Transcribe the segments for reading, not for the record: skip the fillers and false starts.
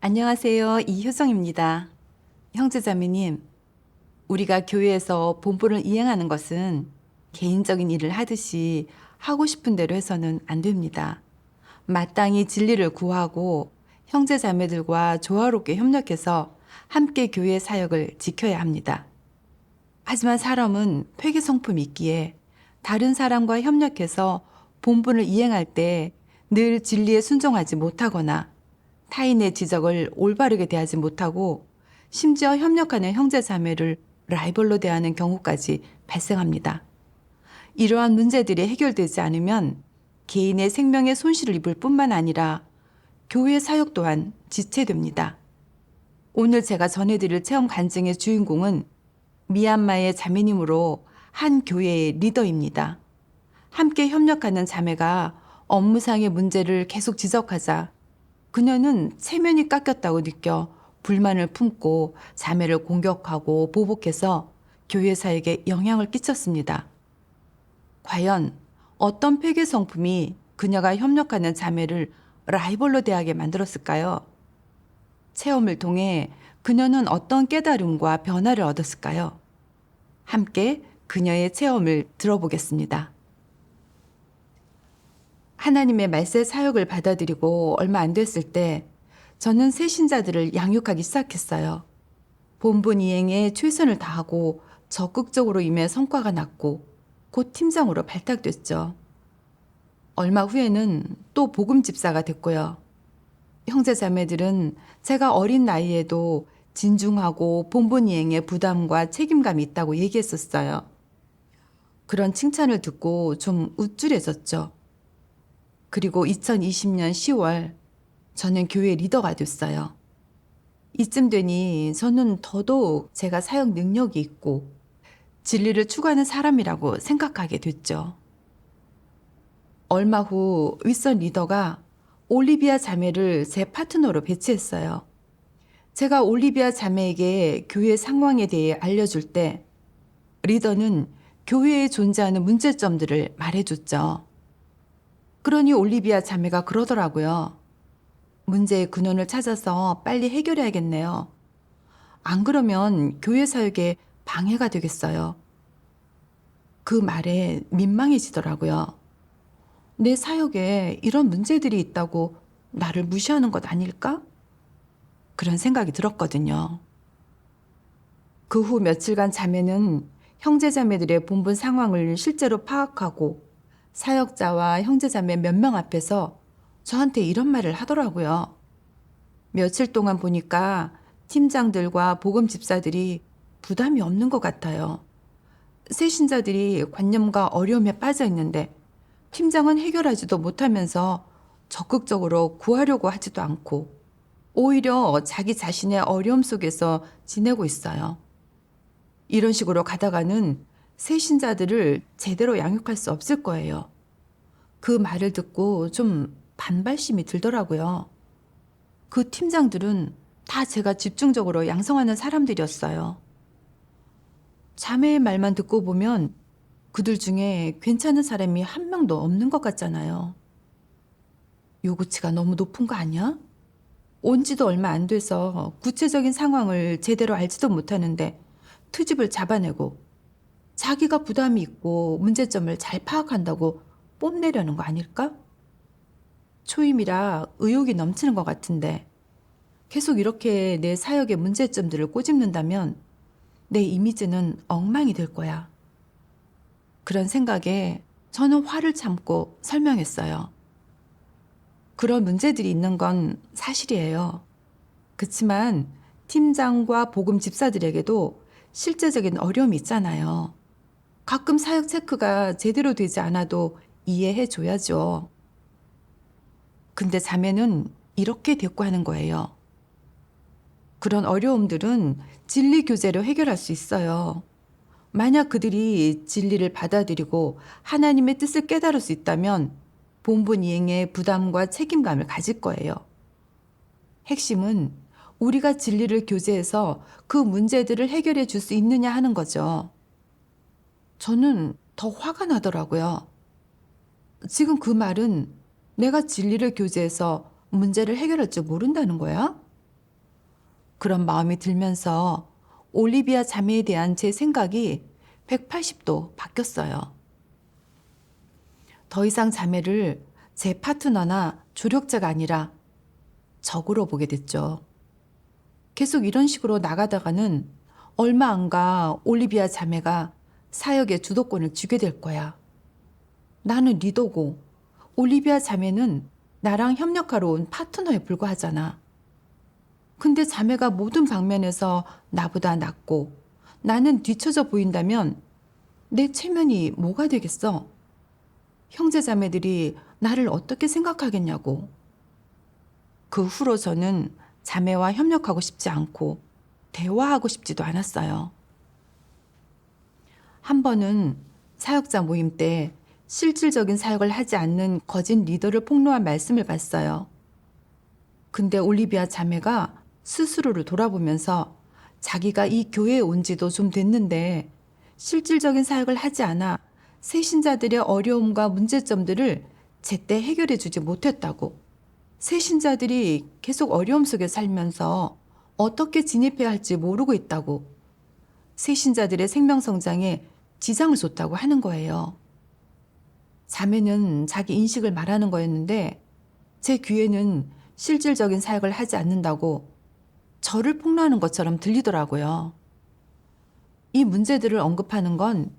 안녕하세요. 이효정입니다. 형제자매님, 우리가 교회에서 본분을 이행하는 것은 개인적인 일을 하듯이 하고 싶은 대로 해서는 안 됩니다. 마땅히 진리를 구하고 형제자매들과 조화롭게 협력해서 함께 교회 사역을 지켜야 합니다. 하지만 사람은 회개 성품이 있기에 다른 사람과 협력해서 본분을 이행할 때 늘 진리에 순종하지 못하거나 타인의 지적을 올바르게 대하지 못하고 심지어 협력하는 형제 자매를 라이벌로 대하는 경우까지 발생합니다. 이러한 문제들이 해결되지 않으면 개인의 생명에 손실을 입을 뿐만 아니라 교회 사역 또한 지체됩니다. 오늘 제가 전해드릴 체험 간증의 주인공은 미얀마의 자매님으로 한 교회의 리더입니다. 함께 협력하는 자매가 업무상의 문제를 계속 지적하자 그녀는 체면이 깎였다고 느껴 불만을 품고 자매를 공격하고 보복해서 교회 사역에 영향을 끼쳤습니다. 과연 어떤 폐괴 성품이 그녀가 협력하는 자매를 라이벌로 대하게 만들었을까요? 체험을 통해 그녀는 어떤 깨달음과 변화를 얻었을까요? 함께 그녀의 체험을 들어보겠습니다. 하나님의 말세 사역을 받아들이고 얼마 안 됐을 때 저는 새 신자들을 양육하기 시작했어요. 본분 이행에 최선을 다하고 적극적으로 임해 성과가 났고 곧 팀장으로 발탁됐죠. 얼마 후에는 또 복음 집사가 됐고요. 형제 자매들은 제가 어린 나이에도 진중하고 본분 이행에 부담과 책임감이 있다고 얘기했었어요. 그런 칭찬을 듣고 좀 우쭐해졌죠. 그리고 2020년 10월 저는 교회 리더가 됐어요. 이쯤 되니 저는 더더욱 제가 사역 능력이 있고 진리를 추구하는 사람이라고 생각하게 됐죠. 얼마 후 윗선 리더가 올리비아 자매를 제 파트너로 배치했어요. 제가 올리비아 자매에게 교회 상황에 대해 알려줄 때 리더는 교회에 존재하는 문제점들을 말해줬죠. 그러니 올리비아 자매가 그러더라고요. 문제의 근원을 찾아서 빨리 해결해야겠네요. 안 그러면 교회 사역에 방해가 되겠어요. 그 말에 민망해지더라고요. 내 사역에 이런 문제들이 있다고 나를 무시하는 것 아닐까? 그런 생각이 들었거든요. 그 후 며칠간 자매는 형제자매들의 본분 상황을 실제로 파악하고 사역자와 형제자매 몇 명 앞에서 저한테 이런 말을 하더라고요. 며칠 동안 보니까 팀장들과 복음 집사들이 부담이 없는 것 같아요. 새 신자들이 관념과 어려움에 빠져 있는데 팀장은 해결하지도 못하면서 적극적으로 구하려고 하지도 않고 오히려 자기 자신의 어려움 속에서 지내고 있어요. 이런 식으로 가다가는 새 신자들을 제대로 양육할 수 없을 거예요. 그 말을 듣고 좀 반발심이 들더라고요. 그 팀장들은 다 제가 집중적으로 양성하는 사람들이었어요. 자매의 말만 듣고 보면 그들 중에 괜찮은 사람이 한 명도 없는 것 같잖아요. 요구치가 너무 높은 거 아니야? 온 지도 얼마 안 돼서 구체적인 상황을 제대로 알지도 못하는데 트집을 잡아내고 자기가 부담이 있고 문제점을 잘 파악한다고 뽐내려는 거 아닐까? 초임이라 의욕이 넘치는 것 같은데 계속 이렇게 내 사역의 문제점들을 꼬집는다면 내 이미지는 엉망이 될 거야. 그런 생각에 저는 화를 참고 설명했어요. 그런 문제들이 있는 건 사실이에요. 그렇지만 팀장과 복음 집사들에게도 실제적인 어려움이 있잖아요. 가끔 사역 체크가 제대로 되지 않아도 이해해 줘야죠. 근데 자매는 이렇게 대꾸하는 거예요. 그런 어려움들은 진리 교제로 해결할 수 있어요. 만약 그들이 진리를 받아들이고 하나님의 뜻을 깨달을 수 있다면 본분 이행에 부담과 책임감을 가질 거예요. 핵심은 우리가 진리를 교제해서 그 문제들을 해결해 줄 수 있느냐 하는 거죠. 저는 더 화가 나더라고요. 지금 그 말은 내가 진리를 교제해서 문제를 해결할 줄 모른다는 거야? 그런 마음이 들면서 올리비아 자매에 대한 제 생각이 180도 바뀌었어요. 더 이상 자매를 제 파트너나 조력자가 아니라 적으로 보게 됐죠. 계속 이런 식으로 나가다가는 얼마 안 가 올리비아 자매가 사역의 주도권을 쥐게 될 거야. 나는 리더고 올리비아 자매는 나랑 협력하러 온 파트너에 불과하잖아. 근데 자매가 모든 방면에서 나보다 낫고 나는 뒤처져 보인다면 내 체면이 뭐가 되겠어? 형제 자매들이 나를 어떻게 생각하겠냐고. 그 후로 저는 자매와 협력하고 싶지 않고 대화하고 싶지도 않았어요. 한 번은 사역자 모임 때 실질적인 사역을 하지 않는 거짓 리더를 폭로한 말씀을 봤어요. 근데 올리비아 자매가 스스로를 돌아보면서 자기가 이 교회에 온 지도 좀 됐는데 실질적인 사역을 하지 않아 새신자들의 어려움과 문제점들을 제때 해결해 주지 못했다고. 새신자들이 계속 어려움 속에 살면서 어떻게 진입해야 할지 모르고 있다고. 새신자들의 생명 성장에 지장을 줬다고 하는 거예요. 자매는 자기 인식을 말하는 거였는데 제 귀에는 실질적인 사역을 하지 않는다고 저를 폭로하는 것처럼 들리더라고요. 이 문제들을 언급하는 건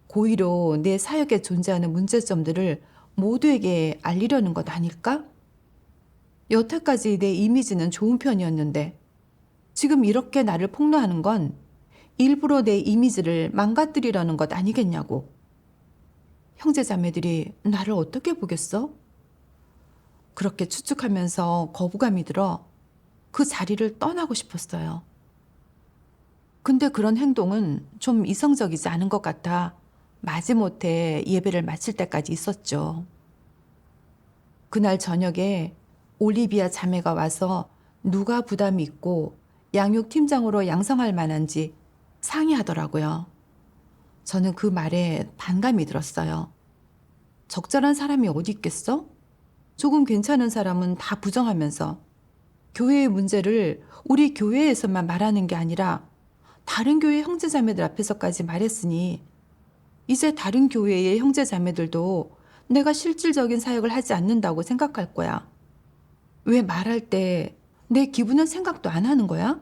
고의로 내 사역에 존재하는 문제점들을 모두에게 알리려는 것 아닐까? 여태까지 내 이미지는 좋은 편이었는데 지금 이렇게 나를 폭로하는 건 일부러 내 이미지를 망가뜨리려는 것 아니겠냐고. 형제자매들이 나를 어떻게 보겠어? 그렇게 추측하면서 거부감이 들어 그 자리를 떠나고 싶었어요. 근데 그런 행동은 좀 이성적이지 않은 것 같아 마지못해 예배를 마칠 때까지 있었죠. 그날 저녁에 올리비아 자매가 와서 누가 부담이 있고 양육팀장으로 양성할 만한지 상의하더라고요. 저는 그 말에 반감이 들었어요. 적절한 사람이 어디 있겠어? 조금 괜찮은 사람은 다 부정하면서 교회의 문제를 우리 교회에서만 말하는 게 아니라 다른 교회 형제자매들 앞에서까지 말했으니 이제 다른 교회의 형제자매들도 내가 실질적인 사역을 하지 않는다고 생각할 거야. 왜 말할 때 내 기분은 생각도 안 하는 거야?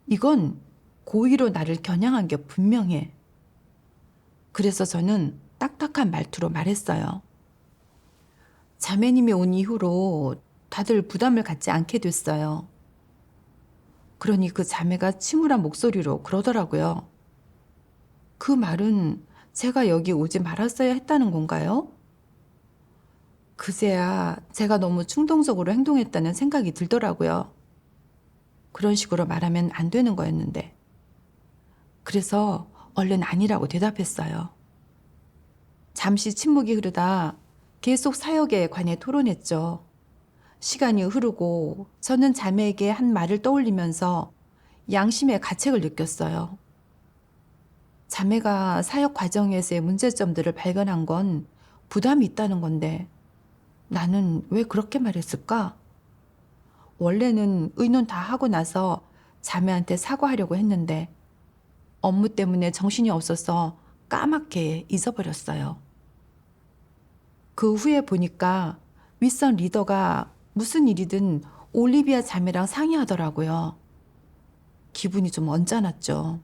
이건 고의로 나를 겨냥한 게 분명해. 그래서 저는 딱딱한 말투로 말했어요. 자매님이 온 이후로 다들 부담을 갖지 않게 됐어요. 그러니 그 자매가 침울한 목소리로 그러더라고요. 그 말은 제가 여기 오지 말았어야 했다는 건가요? 그제야 제가 너무 충동적으로 행동했다는 생각이 들더라고요. 그런 식으로 말하면 안 되는 거였는데. 그래서 얼른 아니라고 대답했어요. 잠시 침묵이 흐르다 계속 사역에 관해 토론했죠. 시간이 흐르고 저는 자매에게 한 말을 떠올리면서 양심의 가책을 느꼈어요. 자매가 사역 과정에서의 문제점들을 발견한 건 부담이 있다는 건데 나는 왜 그렇게 말했을까? 원래는 의논 다 하고 나서 자매한테 사과하려고 했는데 업무 때문에 정신이 없어서 까맣게 잊어버렸어요. 그 후에 보니까 윗선 리더가 무슨 일이든 올리비아 자매랑 상의하더라고요. 기분이 좀 언짢았죠.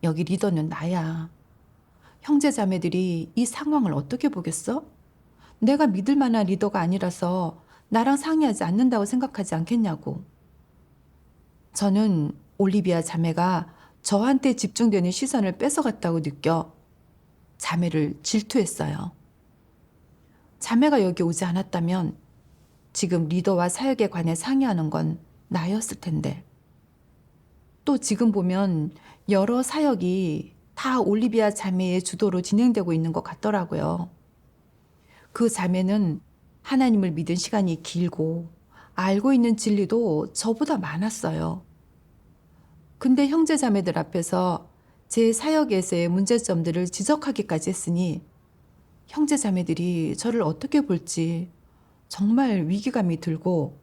여기 리더는 나야. 형제 자매들이 이 상황을 어떻게 보겠어? 내가 믿을 만한 리더가 아니라서 나랑 상의하지 않는다고 생각하지 않겠냐고. 저는 올리비아 자매가 저한테 집중되는 시선을 뺏어갔다고 느껴 자매를 질투했어요. 자매가 여기 오지 않았다면 지금 리더와 사역에 관해 상의하는 건 나였을 텐데. 또 지금 보면 여러 사역이 다 올리비아 자매의 주도로 진행되고 있는 것 같더라고요. 그 자매는 하나님을 믿은 시간이 길고 알고 있는 진리도 저보다 많았어요. 근데 형제 자매들 앞에서 제 사역에서의 문제점들을 지적하기까지 했으니 형제 자매들이 저를 어떻게 볼지 정말 위기감이 들고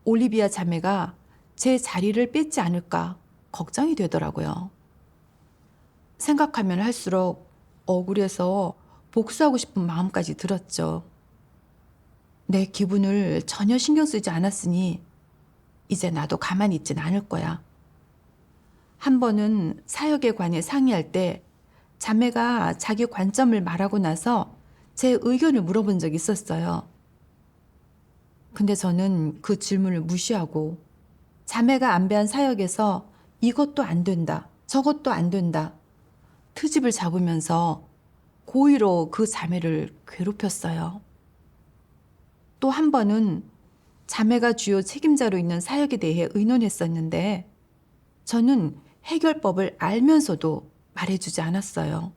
올리비아 자매가 제 자리를 뺏지 않을까 걱정이 되더라고요. 생각하면 할수록 억울해서 복수하고 싶은 마음까지 들었죠. 내 기분을 전혀 신경 쓰지 않았으니 이제 나도 가만히 있진 않을 거야. 한 번은 사역에 관해 상의할 때 자매가 자기 관점을 말하고 나서 제 의견을 물어본 적이 있었어요. 근데 저는 그 질문을 무시하고 자매가 안배한 사역에서 이것도 안 된다, 저것도 안 된다, 트집을 잡으면서 고의로 그 자매를 괴롭혔어요. 또 한 번은 자매가 주요 책임자로 있는 사역에 대해 의논했었는데 저는 해결법을 알면서도 말해주지 않았어요.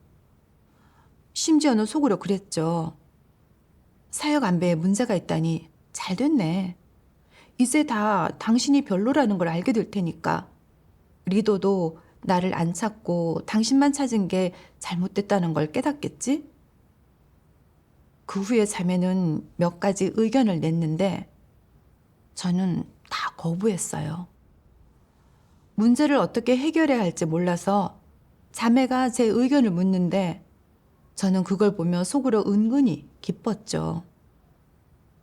심지어는 속으로 그랬죠. 사역 안배에 문제가 있다니 잘 됐네. 이제 다 당신이 별로라는 걸 알게 될 테니까 리더도 나를 안 찾고 당신만 찾은 게 잘못됐다는 걸 깨닫겠지? 그 후에 자매는 몇 가지 의견을 냈는데 저는 다 거부했어요. 문제를 어떻게 해결해야 할지 몰라서 자매가 제 의견을 묻는데 저는 그걸 보며 속으로 은근히 기뻤죠.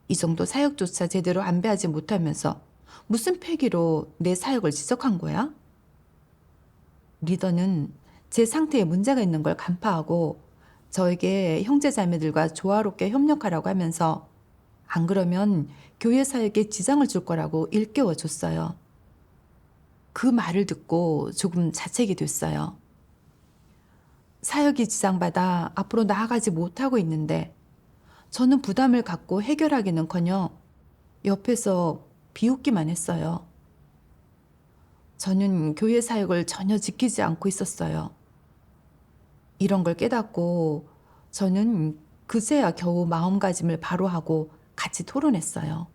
이 정도 사역조차 제대로 안배하지 못하면서 무슨 패기로 내 사역을 지적한 거야? 리더는 제 상태에 문제가 있는 걸 간파하고 저에게 형제자매들과 조화롭게 협력하라고 하면서 안 그러면 교회 사역에 지장을 줄 거라고 일깨워 줬어요. 그 말을 듣고 조금 자책이 됐어요. 사역이 지장받아 앞으로 나아가지 못하고 있는데 저는 부담을 갖고 해결하기는커녕 옆에서 비웃기만 했어요. 저는 교회 사역을 전혀 지키지 않고 있었어요. 이런 걸 깨닫고 저는 그제야 겨우 마음가짐을 바로 하고 같이 토론했어요.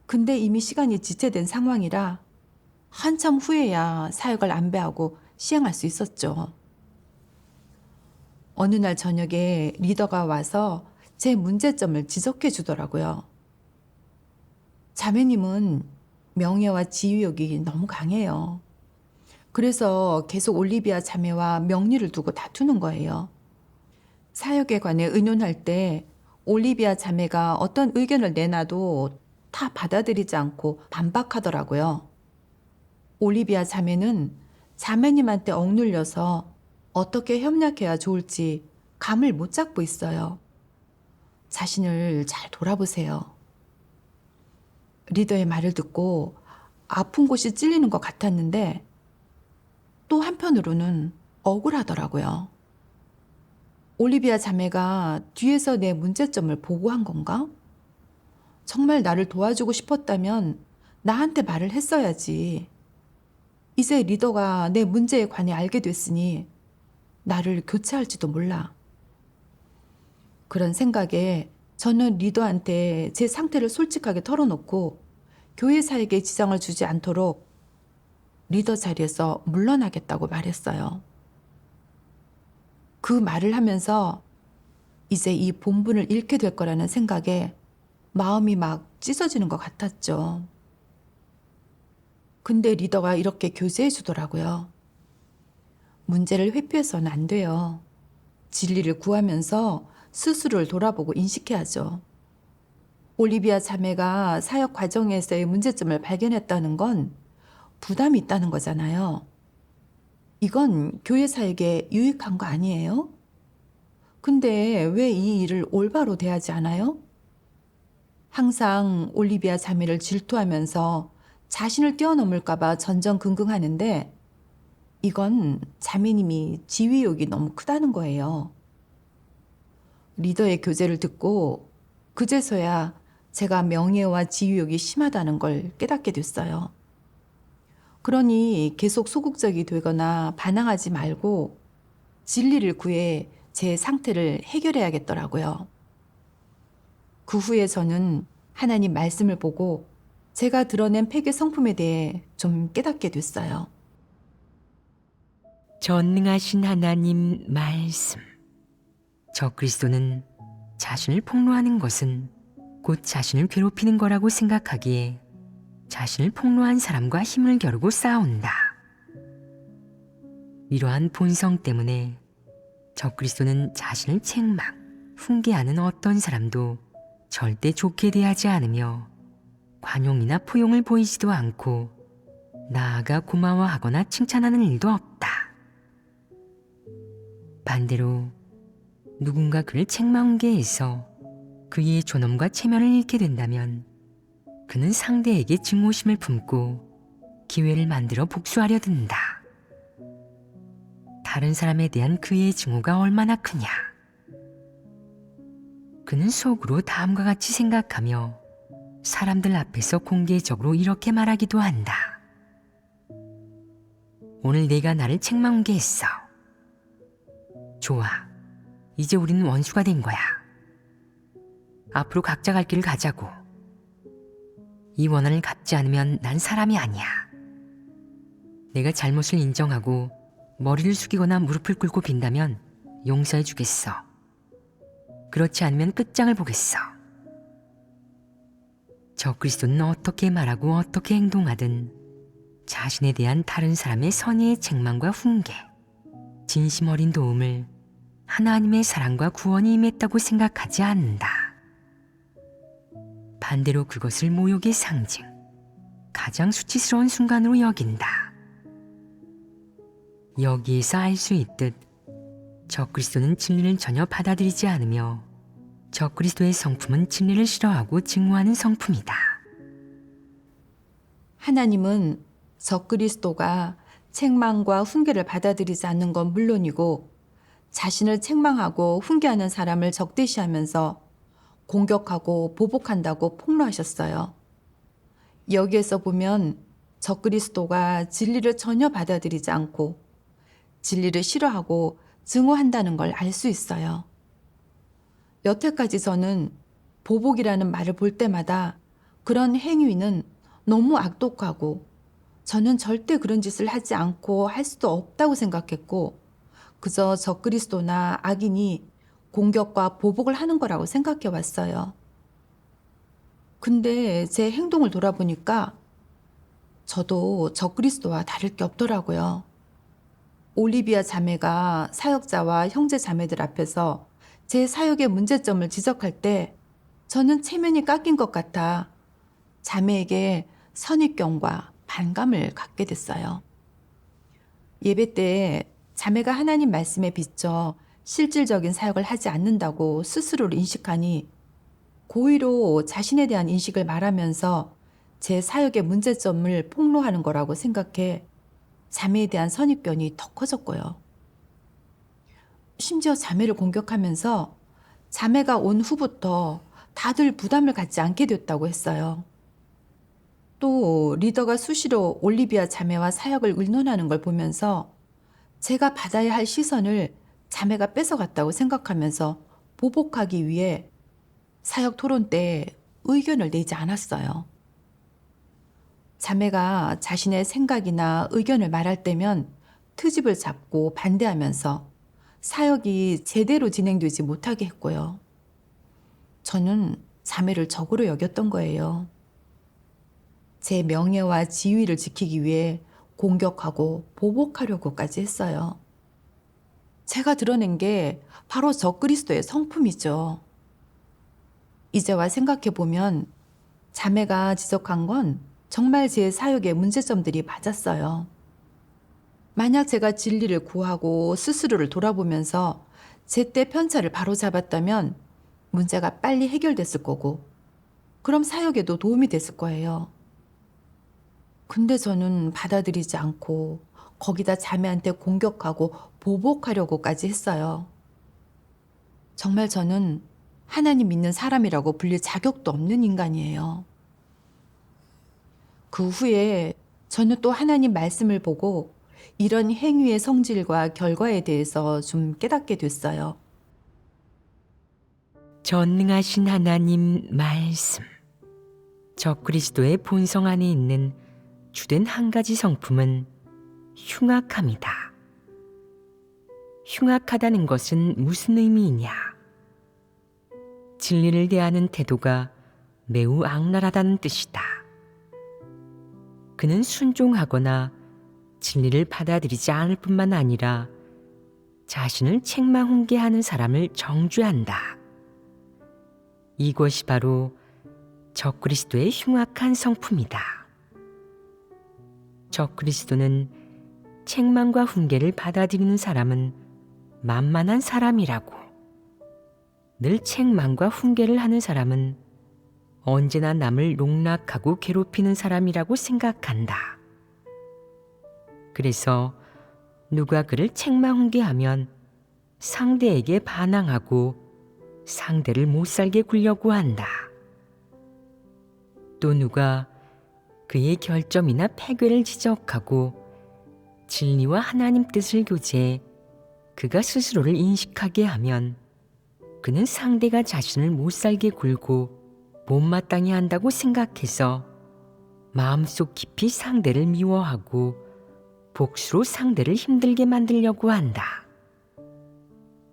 근데 이미 시간이 지체된 상황이라 한참 후에야 사역을 안배하고 시행할 수 있었죠. 어느 날 저녁에 리더가 와서 제 문제점을 지적해 주더라고요. 자매님은 명예와 지위욕이 너무 강해요. 그래서 계속 올리비아 자매와 명리를 두고 다투는 거예요. 사역에 관해 의논할 때 올리비아 자매가 어떤 의견을 내놔도 다 받아들이지 않고 반박하더라고요. 올리비아 자매는 자매님한테 억눌려서 어떻게 협력해야 좋을지 감을 못 잡고 있어요. 자신을 잘 돌아보세요. 리더의 말을 듣고 아픈 곳이 찔리는 것 같았는데 또 한편으로는 억울하더라고요. 올리비아 자매가 뒤에서 내 문제점을 보고한 건가? 정말 나를 도와주고 싶었다면 나한테 말을 했어야지. 이제 리더가 내 문제에 관해 알게 됐으니 나를 교체할지도 몰라. 그런 생각에 저는 리더한테 제 상태를 솔직하게 털어놓고 교회 사역에 지장을 주지 않도록 리더 자리에서 물러나겠다고 말했어요. 그 말을 하면서 이제 이 본분을 잃게 될 거라는 생각에 마음이 막 찢어지는 것 같았죠. 근데 리더가 이렇게 교제해 주더라고요. 문제를 회피해서는 안 돼요. 진리를 구하면서 스스로를 돌아보고 인식해야죠. 올리비아 자매가 사역 과정에서의 문제점을 발견했다는 건 부담이 있다는 거잖아요. 이건 교회 사역에 유익한 거 아니에요? 근데 왜 이 일을 올바로 대하지 않아요? 항상 올리비아 자매를 질투하면서 자신을 뛰어넘을까봐 전전긍긍하는데 이건 자매님이 지위욕이 너무 크다는 거예요. 리더의 교제를 듣고 그제서야 제가 명예와 지위욕이 심하다는 걸 깨닫게 됐어요. 그러니 계속 소극적이 되거나 반항하지 말고 진리를 구해 제 상태를 해결해야겠더라고요. 그 후에 저는 하나님 말씀을 보고 제가 드러낸 폐괴 성품에 대해 좀 깨닫게 됐어요. 전능하신 하나님 말씀. 저 그리스도는 자신을 폭로하는 것은 곧 자신을 괴롭히는 거라고 생각하기에 자신을 폭로한 사람과 힘을 겨루고 싸운다. 이러한 본성 때문에 적그리스도는 자신을 책망, 훈계하는 어떤 사람도 절대 좋게 대하지 않으며 관용이나 포용을 보이지도 않고 나아가 고마워하거나 칭찬하는 일도 없다. 반대로 누군가 그를 책망 훈계해서 그의 존엄과 체면을 잃게 된다면 그는 상대에게 증오심을 품고 기회를 만들어 복수하려 든다. 다른 사람에 대한 그의 증오가 얼마나 크냐. 그는 속으로 다음과 같이 생각하며 사람들 앞에서 공개적으로 이렇게 말하기도 한다. 오늘 내가 나를 책망 훈계했어. 좋아. 이제 우리는 원수가 된 거야. 앞으로 각자 갈 길을 가자고. 이 원한을 갚지 않으면 난 사람이 아니야. 내가 잘못을 인정하고 머리를 숙이거나 무릎을 꿇고 빈다면 용서해 주겠어. 그렇지 않으면 끝장을 보겠어. 적그리스도는 어떻게 말하고 어떻게 행동하든 자신에 대한 다른 사람의 선의의 책망과 훈계, 진심 어린 도움을 하나님의 사랑과 구원이 임했다고 생각하지 않는다. 반대로 그것을 모욕의 상징, 가장 수치스러운 순간으로 여긴다. 여기에서 알 수 있듯 적그리스도는 진리를 전혀 받아들이지 않으며 적그리스도의 성품은 진리를 싫어하고 증오하는 성품이다. 하나님은 적그리스도가 책망과 훈계를 받아들이지 않는 건 물론이고 자신을 책망하고 훈계하는 사람을 적대시하면서 공격하고 보복한다고 폭로하셨어요. 여기에서 보면 적그리스도가 진리를 전혀 받아들이지 않고 진리를 싫어하고 증오한다는 걸 알 수 있어요. 여태까지 저는 보복이라는 말을 볼 때마다 그런 행위는 너무 악독하고 저는 절대 그런 짓을 하지 않고 할 수도 없다고 생각했고 그저 적그리스도나 악인이 공격과 보복을 하는 거라고 생각해 왔어요. 근데 제 행동을 돌아보니까 저도 적그리스도와 다를 게 없더라고요. 올리비아 자매가 사역자와 형제 자매들 앞에서 제 사역의 문제점을 지적할 때 저는 체면이 깎인 것 같아 자매에게 선입견과 반감을 갖게 됐어요. 예배 때 자매가 하나님 말씀에 비춰 실질적인 사역을 하지 않는다고 스스로를 인식하니 고의로 자신에 대한 인식을 말하면서 제 사역의 문제점을 폭로하는 거라고 생각해 자매에 대한 선입견이 더 커졌고요. 심지어 자매를 공격하면서 자매가 온 후부터 다들 부담을 갖지 않게 됐다고 했어요. 또 리더가 수시로 올리비아 자매와 사역을 의논하는 걸 보면서 제가 받아야 할 시선을 자매가 뺏어갔다고 생각하면서 보복하기 위해 사역 토론 때 의견을 내지 않았어요. 자매가 자신의 생각이나 의견을 말할 때면 트집을 잡고 반대하면서 사역이 제대로 진행되지 못하게 했고요. 저는 자매를 적으로 여겼던 거예요. 제 명예와 지위를 지키기 위해 공격하고 보복하려고까지 했어요. 제가 드러낸 게 바로 적그리스도의 성품이죠. 이제와 생각해보면 자매가 지적한 건 정말 제 사역의 문제점들이 맞았어요. 만약 제가 진리를 구하고 스스로를 돌아보면서 제때 편차를 바로잡았다면 문제가 빨리 해결됐을 거고 그럼 사역에도 도움이 됐을 거예요. 근데 저는 받아들이지 않고 거기다 자매한테 공격하고 보복하려고까지 했어요. 정말 저는 하나님 믿는 사람이라고 불릴 자격도 없는 인간이에요. 그 후에 저는 또 하나님 말씀을 보고 이런 행위의 성질과 결과에 대해서 좀 깨닫게 됐어요. 전능하신 하나님 말씀. 적그리스도의 본성 안에 있는 주된 한 가지 성품은 흉악함이다. 흉악하다는 것은 무슨 의미이냐? 진리를 대하는 태도가 매우 악랄하다는 뜻이다. 그는 순종하거나 진리를 받아들이지 않을 뿐만 아니라 자신을 책망훈계하는 사람을 정죄한다. 이것이 바로 적그리스도의 흉악한 성품이다. 적그리스도는 책망과 훈계를 받아들이는 사람은 만만한 사람이라고, 늘 책망과 훈계를 하는 사람은 언제나 남을 농락하고 괴롭히는 사람이라고 생각한다. 그래서 누가 그를 책망 훈계하면 상대에게 반항하고 상대를 못살게 굴려고 한다. 또 누가 그의 결점이나 패괴를 지적하고 진리와 하나님 뜻을 교제해 그가 스스로를 인식하게 하면 그는 상대가 자신을 못살게 굴고 못마땅해 한다고 생각해서 마음속 깊이 상대를 미워하고 복수로 상대를 힘들게 만들려고 한다.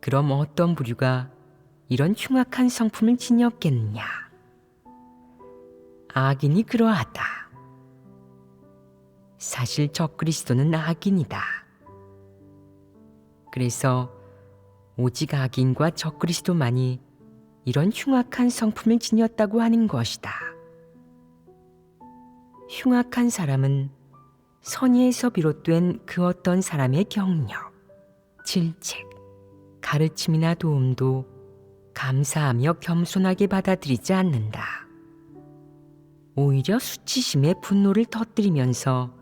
그럼 어떤 부류가 이런 흉악한 성품을 지녔겠느냐? 악인이 그러하다. 사실 적그리스도는 악인이다. 그래서 오직 악인과 적그리스도만이 이런 흉악한 성품을 지녔다고 하는 것이다. 흉악한 사람은 선의에서 비롯된 그 어떤 사람의 격려, 질책, 가르침이나 도움도 감사하며 겸손하게 받아들이지 않는다. 오히려 수치심에 분노를 터뜨리면서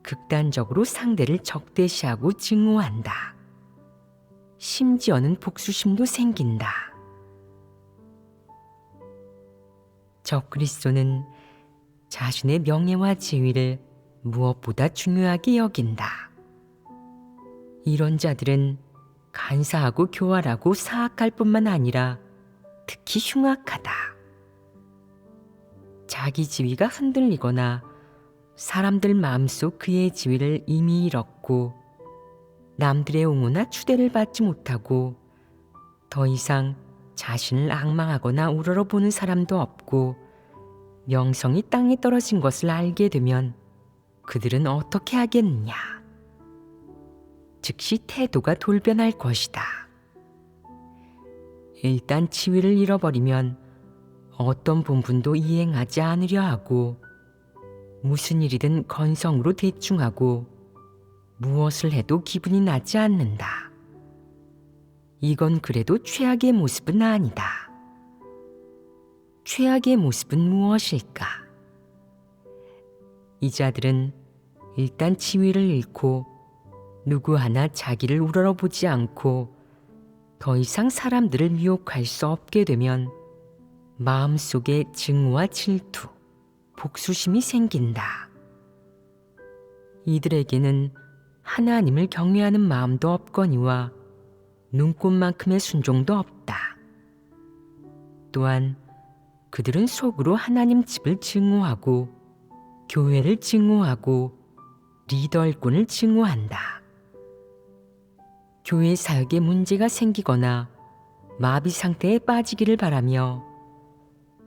극단적으로 상대를 적대시하고 증오한다. 심지어는 복수심도 생긴다. 적그리스도는 자신의 명예와 지위를 무엇보다 중요하게 여긴다. 이런 자들은 간사하고 교활하고 사악할 뿐만 아니라 특히 흉악하다. 자기 지위가 흔들리거나 사람들 마음속 그의 지위를 이미 잃었고 남들의 옹호나 추대를 받지 못하고 더 이상 자신을 앙망하거나 우러러보는 사람도 없고 명성이 땅에 떨어진 것을 알게 되면 그들은 어떻게 하겠느냐? 즉시 태도가 돌변할 것이다. 일단 지위를 잃어버리면 어떤 본분도 이행하지 않으려 하고 무슨 일이든 건성으로 대충하고 무엇을 해도 기분이 나지 않는다. 이건 그래도 최악의 모습은 아니다. 최악의 모습은 무엇일까? 이 자들은 일단 지위를 잃고 누구 하나 자기를 우러러보지 않고 더 이상 사람들을 미혹할 수 없게 되면 마음속에 증오와 질투, 복수심이 생긴다. 이들에게는 하나님을 경외하는 마음도 없거니와 눈꽃만큼의 순종도 없다. 또한 그들은 속으로 하나님 집을 증오하고 교회를 증오하고 리더 일꾼을 증오한다. 교회 사역에 문제가 생기거나 마비 상태에 빠지기를 바라며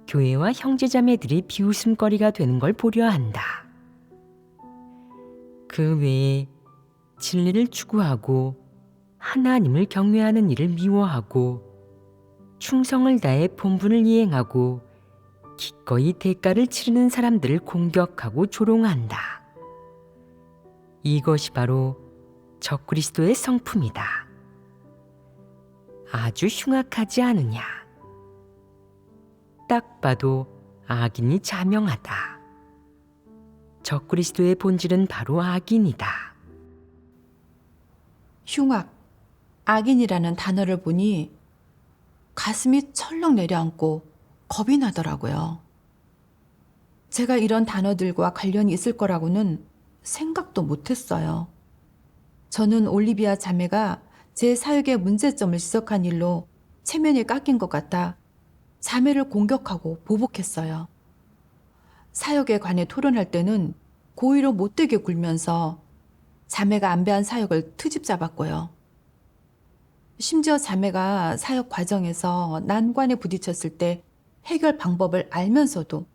교회와 형제자매들이 비웃음거리가 되는 걸 보려 한다. 그 외에 진리를 추구하고 하나님을 경외하는 일을 미워하고 충성을 다해 본분을 이행하고 기꺼이 대가를 치르는 사람들을 공격하고 조롱한다. 이것이 바로 적그리스도의 성품이다. 아주 흉악하지 않으냐? 딱 봐도 악인이 자명하다. 적그리스도의 본질은 바로 악인이다. 흉악, 악인이라는 단어를 보니 가슴이 철렁 내려앉고 겁이 나더라고요. 제가 이런 단어들과 관련이 있을 거라고는 생각도 못했어요. 저는 올리비아 자매가 제 사역의 문제점을 지적한 일로 체면이 깎인 것 같아 자매를 공격하고 보복했어요. 사역에 관해 토론할 때는 고의로 못되게 굴면서 자매가 안배한 사역을 트집 잡았고요. 심지어 자매가 사역 과정에서 난관에 부딪혔을 때 해결 방법을 알면서도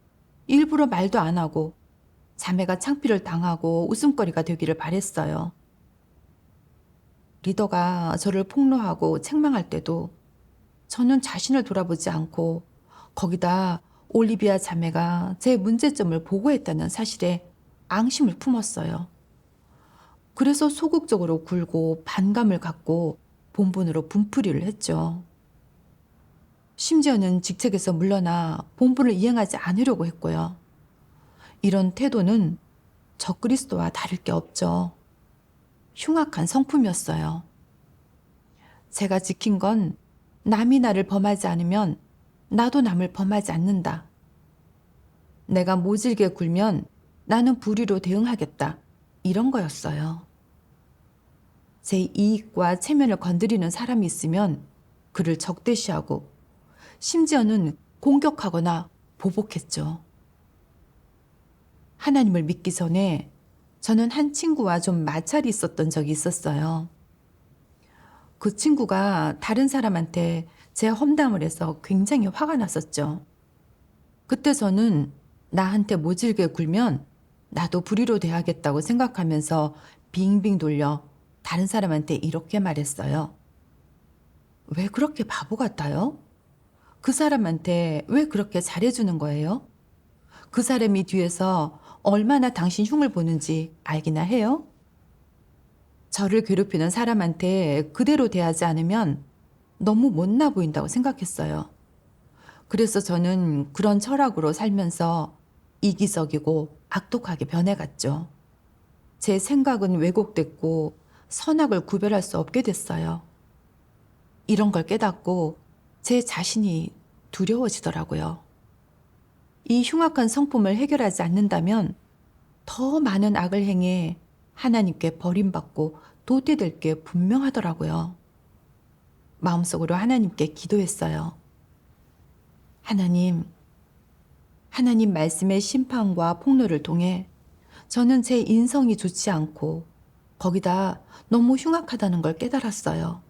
일부러 말도 안 하고 자매가 창피를 당하고 웃음거리가 되기를 바랬어요. 리더가 저를 폭로하고 책망할 때도 저는 자신을 돌아보지 않고 거기다 올리비아 자매가 제 문제점을 보고했다는 사실에 앙심을 품었어요. 그래서 소극적으로 굴고 반감을 갖고 본분으로 분풀이를 했죠. 심지어는 직책에서 물러나 본분을 이행하지 않으려고 했고요. 이런 태도는 적그리스도와 다를 게 없죠. 흉악한 성품이었어요. 제가 지킨 건 남이 나를 범하지 않으면 나도 남을 범하지 않는다. 내가 모질게 굴면 나는 불의로 대응하겠다. 이런 거였어요. 제 이익과 체면을 건드리는 사람이 있으면 그를 적대시하고 심지어는 공격하거나 보복했죠. 하나님을 믿기 전에 저는 한 친구와 좀 마찰이 있었던 적이 있었어요. 그 친구가 다른 사람한테 제 험담을 해서 굉장히 화가 났었죠. 그때 저는 나한테 모질게 굴면 나도 불의로 대하겠다고 생각하면서 빙빙 돌려 다른 사람한테 이렇게 말했어요. 왜 그렇게 바보 같아요? 그 사람한테 왜 그렇게 잘해주는 거예요? 그 사람이 뒤에서 얼마나 당신 흉을 보는지 알기나 해요? 저를 괴롭히는 사람한테 그대로 대하지 않으면 너무 못나 보인다고 생각했어요. 그래서 저는 그런 철학으로 살면서 이기적이고 악독하게 변해갔죠. 제 생각은 왜곡됐고 선악을 구별할 수 없게 됐어요. 이런 걸 깨닫고 제 자신이 두려워지더라고요. 이 흉악한 성품을 해결하지 않는다면 더 많은 악을 행해 하나님께 버림받고 도태될 게 분명하더라고요. 마음속으로 하나님께 기도했어요. 하나님 말씀의 심판과 폭로를 통해 저는 제 인성이 좋지 않고 거기다 너무 흉악하다는 걸 깨달았어요.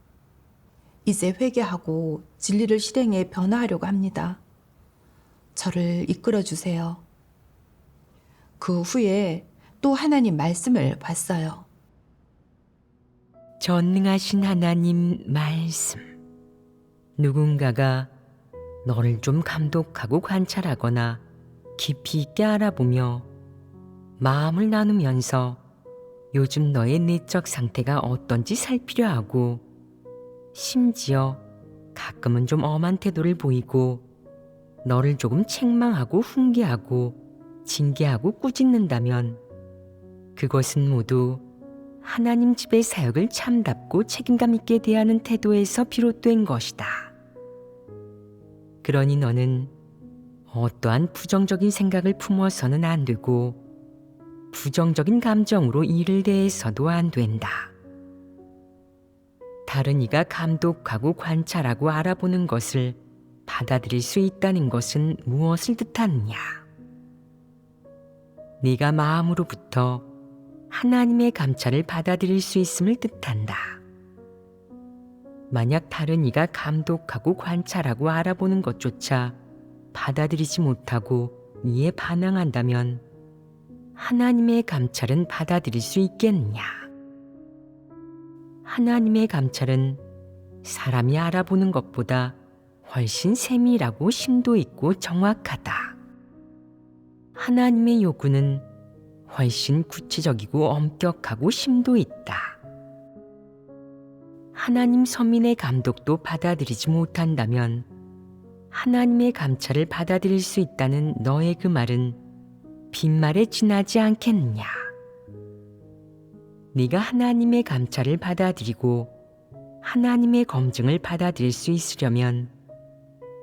이제 회개하고 진리를 실행해 변화하려고 합니다. 저를 이끌어 주세요. 그 후에 또 하나님 말씀을 봤어요. 전능하신 하나님 말씀. 누군가가 너를 좀 감독하고 관찰하거나 깊이 있게 알아보며 마음을 나누면서 요즘 너의 내적 상태가 어떤지 살피려 하고 심지어 가끔은 좀 엄한 태도를 보이고 너를 조금 책망하고 훈계하고 징계하고 꾸짖는다면 그것은 모두 하나님 집의 사역을 참답고 책임감 있게 대하는 태도에서 비롯된 것이다. 그러니 너는 어떠한 부정적인 생각을 품어서는 안 되고 부정적인 감정으로 일을 대해서도 안 된다. 다른 이가 감독하고 관찰하고 알아보는 것을 받아들일 수 있다는 것은 무엇을 뜻하느냐? 네가 마음으로부터 하나님의 감찰을 받아들일 수 있음을 뜻한다. 만약 다른 이가 감독하고 관찰하고 알아보는 것조차 받아들이지 못하고 이에 반항한다면 하나님의 감찰은 받아들일 수 있겠느냐? 하나님의 감찰은 사람이 알아보는 것보다 훨씬 세밀하고 심도 있고 정확하다. 하나님의 요구는 훨씬 구체적이고 엄격하고 심도 있다. 하나님 선민의 감독도 받아들이지 못한다면 하나님의 감찰을 받아들일 수 있다는 너의 그 말은 빈말에 지나지 않겠느냐? 네가 하나님의 감찰을 받아들이고 하나님의 검증을 받아들일 수 있으려면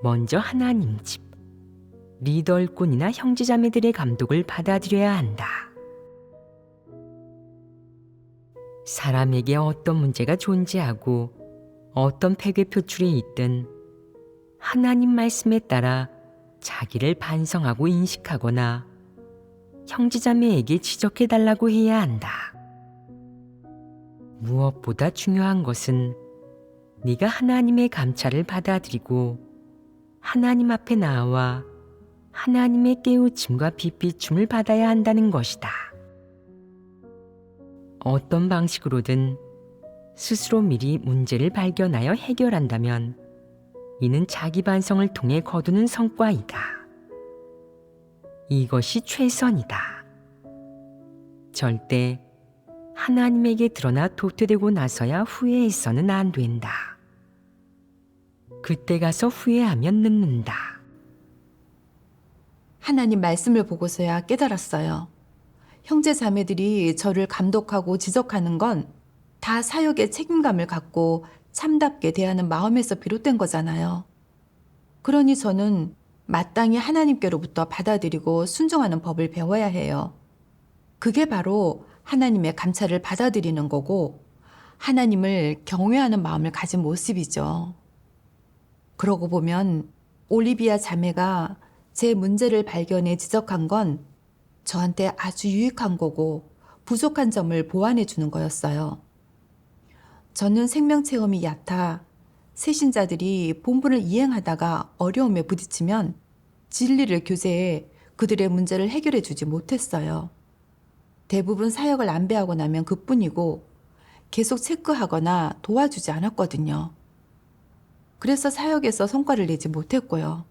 먼저 하나님 집, 리더일꾼이나 형제자매들의 감독을 받아들여야 한다. 사람에게 어떤 문제가 존재하고 어떤 폐괴 표출이 있든 하나님 말씀에 따라 자기를 반성하고 인식하거나 형제자매에게 지적해달라고 해야 한다. 무엇보다 중요한 것은 네가 하나님의 감찰을 받아들이고 하나님 앞에 나와 하나님의 깨우침과 빛비춤을 받아야 한다는 것이다. 어떤 방식으로든 스스로 미리 문제를 발견하여 해결한다면 이는 자기 반성을 통해 거두는 성과이다. 이것이 최선이다. 절대 하나님에게 드러나 도태되고 나서야 후회해서는 안 된다. 그때 가서 후회하면 늦는다. 하나님 말씀을 보고서야 깨달았어요. 형제 자매들이 저를 감독하고 지적하는 건 다 사역의 책임감을 갖고 참답게 대하는 마음에서 비롯된 거잖아요. 그러니 저는 마땅히 하나님께로부터 받아들이고 순종하는 법을 배워야 해요. 그게 바로 하나님의 감찰을 받아들이는 거고 하나님을 경외하는 마음을 가진 모습이죠. 그러고 보면 올리비아 자매가 제 문제를 발견해 지적한 건 저한테 아주 유익한 거고 부족한 점을 보완해 주는 거였어요. 저는 생명체험이 얕아 새신자들이 본분을 이행하다가 어려움에 부딪히면 진리를 교제해 그들의 문제를 해결해 주지 못했어요. 대부분 사역을 안배하고 나면 그뿐이고 계속 체크하거나 도와주지 않았거든요. 그래서 사역에서 성과를 내지 못했고요.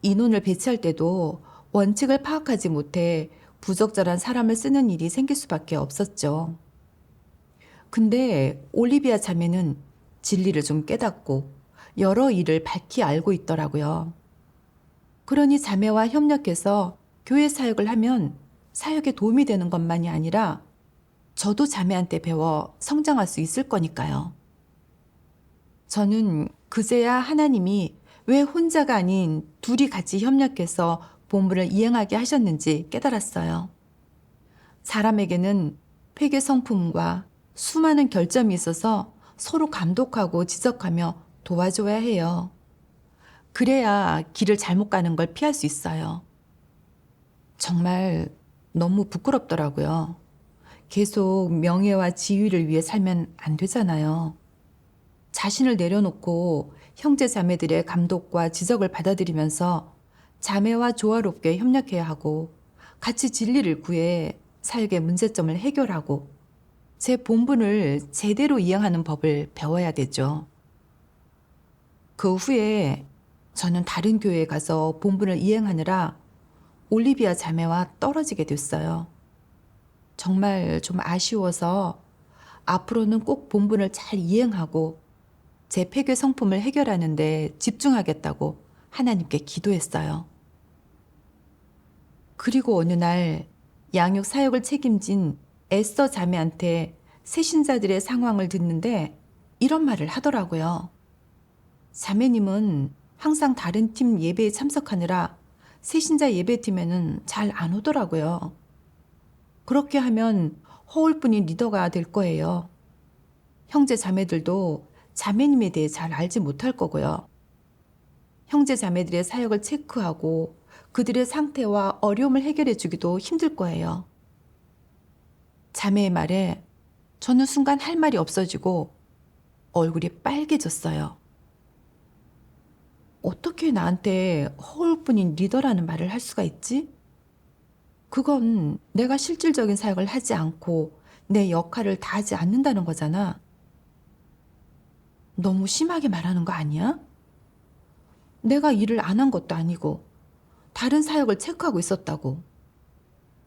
인원을 배치할 때도 원칙을 파악하지 못해 부적절한 사람을 쓰는 일이 생길 수밖에 없었죠. 근데 올리비아 자매는 진리를 좀 깨닫고 여러 일을 밝히 알고 있더라고요. 그러니 자매와 협력해서 교회 사역을 하면 사역에 도움이 되는 것만이 아니라 저도 자매한테 배워 성장할 수 있을 거니까요. 저는 그제야 하나님이 왜 혼자가 아닌 둘이 같이 협력해서 본분을 이행하게 하셨는지 깨달았어요. 사람에게는 회개 성품과 수많은 결점이 있어서 서로 감독하고 지적하며 도와줘야 해요. 그래야 길을 잘못 가는 걸 피할 수 있어요. 정말 너무 부끄럽더라고요. 계속 명예와 지위를 위해 살면 안 되잖아요. 자신을 내려놓고 형제 자매들의 감독과 지적을 받아들이면서 자매와 조화롭게 협력해야 하고 같이 진리를 구해 사역의 문제점을 해결하고 제 본분을 제대로 이행하는 법을 배워야 되죠. 그 후에 저는 다른 교회에 가서 본분을 이행하느라 올리비아 자매와 떨어지게 됐어요. 정말 좀 아쉬워서 앞으로는 꼭 본분을 잘 이행하고 제 폐괴 성품을 해결하는 데 집중하겠다고 하나님께 기도했어요. 그리고 어느 날 양육 사역을 책임진 에스더 자매한테 새신자들의 상황을 듣는데 이런 말을 하더라고요. 자매님은 항상 다른 팀 예배에 참석하느라 새신자 예배팀에는 잘 안 오더라고요. 그렇게 하면 허울뿐인 리더가 될 거예요. 형제 자매들도 자매님에 대해 잘 알지 못할 거고요. 형제 자매들의 사역을 체크하고 그들의 상태와 어려움을 해결해 주기도 힘들 거예요. 자매의 말에 저는 순간 할 말이 없어지고 얼굴이 빨개졌어요. 어떻게 나한테 허울뿐인 리더라는 말을 할 수가 있지? 그건 내가 실질적인 사역을 하지 않고 내 역할을 다하지 않는다는 거잖아. 너무 심하게 말하는 거 아니야? 내가 일을 안 한 것도 아니고 다른 사역을 체크하고 있었다고.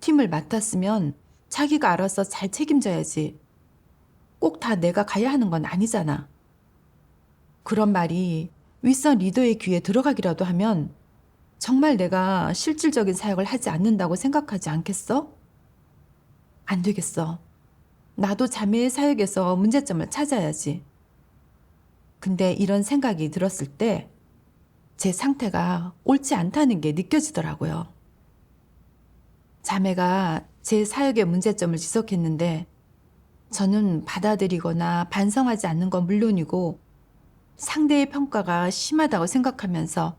팀을 맡았으면 자기가 알아서 잘 책임져야지. 꼭 다 내가 가야 하는 건 아니잖아. 그런 말이 윗선 리더의 귀에 들어가기라도 하면 정말 내가 실질적인 사역을 하지 않는다고 생각하지 않겠어? 안 되겠어. 나도 자매의 사역에서 문제점을 찾아야지. 근데 이런 생각이 들었을 때 제 상태가 옳지 않다는 게 느껴지더라고요. 자매가 제 사역의 문제점을 지적했는데 저는 받아들이거나 반성하지 않는 건 물론이고 상대의 평가가 심하다고 생각하면서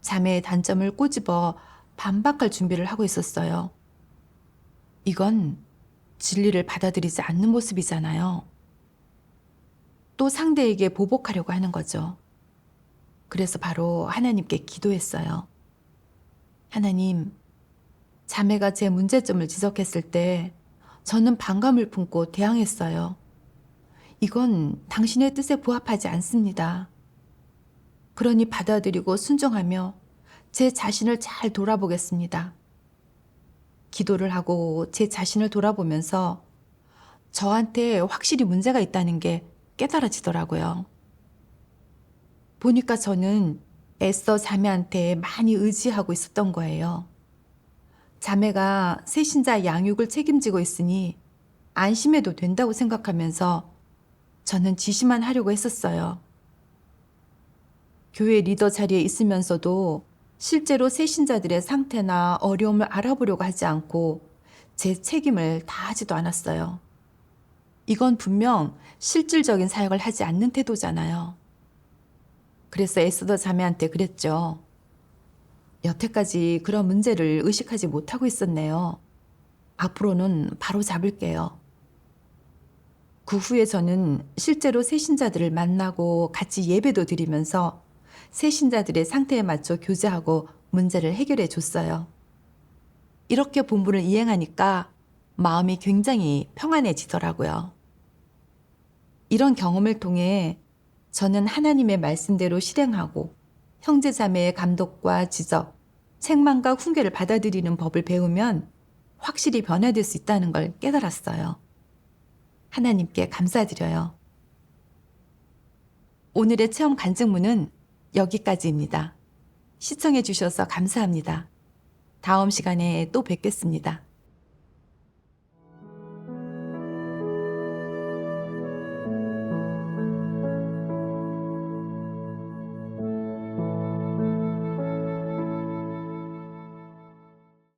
자매의 단점을 꼬집어 반박할 준비를 하고 있었어요. 이건 진리를 받아들이지 않는 모습이잖아요. 또 상대에게 보복하려고 하는 거죠. 그래서 바로 하나님께 기도했어요. 하나님, 자매가 제 문제점을 지적했을 때 저는 반감을 품고 대항했어요. 이건 당신의 뜻에 부합하지 않습니다. 그러니 받아들이고 순종하며 제 자신을 잘 돌아보겠습니다. 기도를 하고 제 자신을 돌아보면서 저한테 확실히 문제가 있다는 게 깨달아지더라고요. 보니까 저는 애써 자매한테 많이 의지하고 있었던 거예요. 자매가 새신자 양육을 책임지고 있으니 안심해도 된다고 생각하면서 저는 지시만 하려고 했었어요. 교회 리더 자리에 있으면서도 실제로 새신자들의 상태나 어려움을 알아보려고 하지 않고 제 책임을 다하지도 않았어요. 이건 분명 실질적인 사역을 하지 않는 태도잖아요. 그래서 에스더 자매한테 그랬죠. 여태까지 그런 문제를 의식하지 못하고 있었네요. 앞으로는 바로 잡을게요. 그 후에 저는 실제로 새신자들을 만나고 같이 예배도 드리면서 새신자들의 상태에 맞춰 교제하고 문제를 해결해 줬어요. 이렇게 본분을 이행하니까 마음이 굉장히 평안해지더라고요. 이런 경험을 통해 저는 하나님의 말씀대로 실행하고 형제자매의 감독과 지적, 책망과 훈계를 받아들이는 법을 배우면 확실히 변화될 수 있다는 걸 깨달았어요. 하나님께 감사드려요. 오늘의 체험 간증문은 여기까지입니다. 시청해 주셔서 감사합니다. 다음 시간에 또 뵙겠습니다.